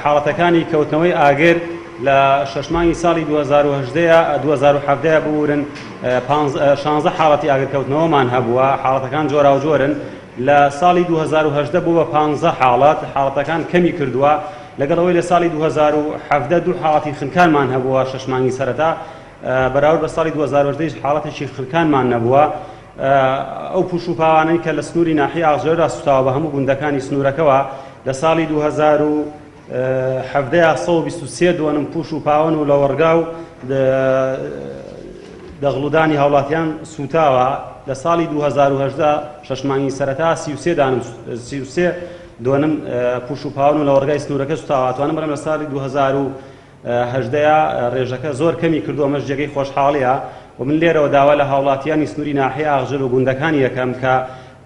حاڵەتەکانی کەوتنەوەی ئاگر لە شەشمانگی ساڵی 2017 بوورن 16 حاڵەتی ئاگرکەوتنەوەمان هەبووە. حاڵەتەکان جۆراوجۆرن. لە ساڵی 2018 بوو بە 15 حاڵەتەکان کەمی کردووە، لەگەڵەوەی لە ساڵی 2017 دوو حاڵەتی خنکانمان هەبووە شەشمانگی سەرەتا، بەراورد بە ساڵی 2010 حاڵەتێکی خنکانمان نەبووە. ئەو پوش و پاوانەی کە لە سنووری ناحیە ئاغژێردا سوتاوە بە هەموو گوندەکانی سنوورەکەوە لە ساڵی 2017 123 دووەنم پوش و پاوەن و لە وەرگا و دەغڵودانی هاوڵاتیان سوتاوە. لە ساڵی 2018 شەشمانگی سەرەتا 33 دووەنم پوش و پاوەن و لە وەرگای سنوورەکە سوتاوە. توانم بڵێم لە ساڵی 2018 ڕێژەکە زۆر کەمی کردووە، ئەمەش جێگەی خۆشحاڵیە. و من لێرەوە داوا لە هاوڵاتیانی سنووری ناحیە ئاغژێر و گوندەکانی یەکەم کە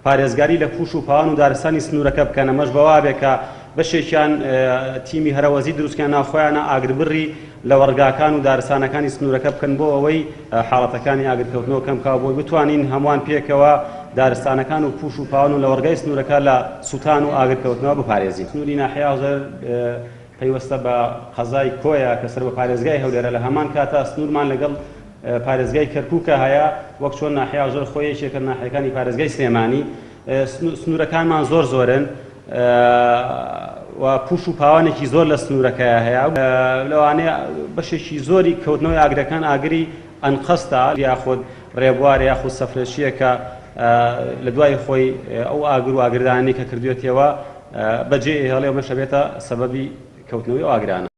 پارێزگاری لە پوش و پاوان و دارستانی سنوورەکە بکەن. ئەمەش بەوا بێ کە بەشێکیان تیمی هەرەوەزی دروستکیان ناوخۆیانە ئاگربڕی لە وەرگاکان و دارستانەکانی سنوورەکە بکەن بۆ ئەوەی حاڵەتەکانی ئاگرکەوتنەوە کەم کاو بۆی بتوانین هەمووان پێکەوە دارستانەکان و پوش و پاوان و لە وەرگای سنوورەکە لە سوتان و ئاگرکەوتنەوە بپارێزین. سنووری ناحیە ئاغژێر پەیوەستە بە قەزای کۆیە کە سەر بە پارێزگای هەولێرە. لە هەمان کاتە سنوورمان لەگەڵ پارێزگای کەرکووکە هەیە، وەک چۆن ناحیە ئاغژێر خۆی یەکێکە ناحیەکانی پارێزگای سلێمانی. سنوورەکانمان زۆرن و پوش و پاوانێکی زۆر لە سنوورەکە هەیە. لەوانەیە بەشێکی زۆری کەوتنەوەی ئاگرەکان ئاگری ئەنقەستە یاخود ڕێبوار یاخود سەفرەشیە کە لە دوای خۆی ئەو ئاگر و ئاگردانی کە کردوێتەوە بەجێ هەڵێ و مەشە بێتە سەبەبی کەوتنەوەی ئاگرانە.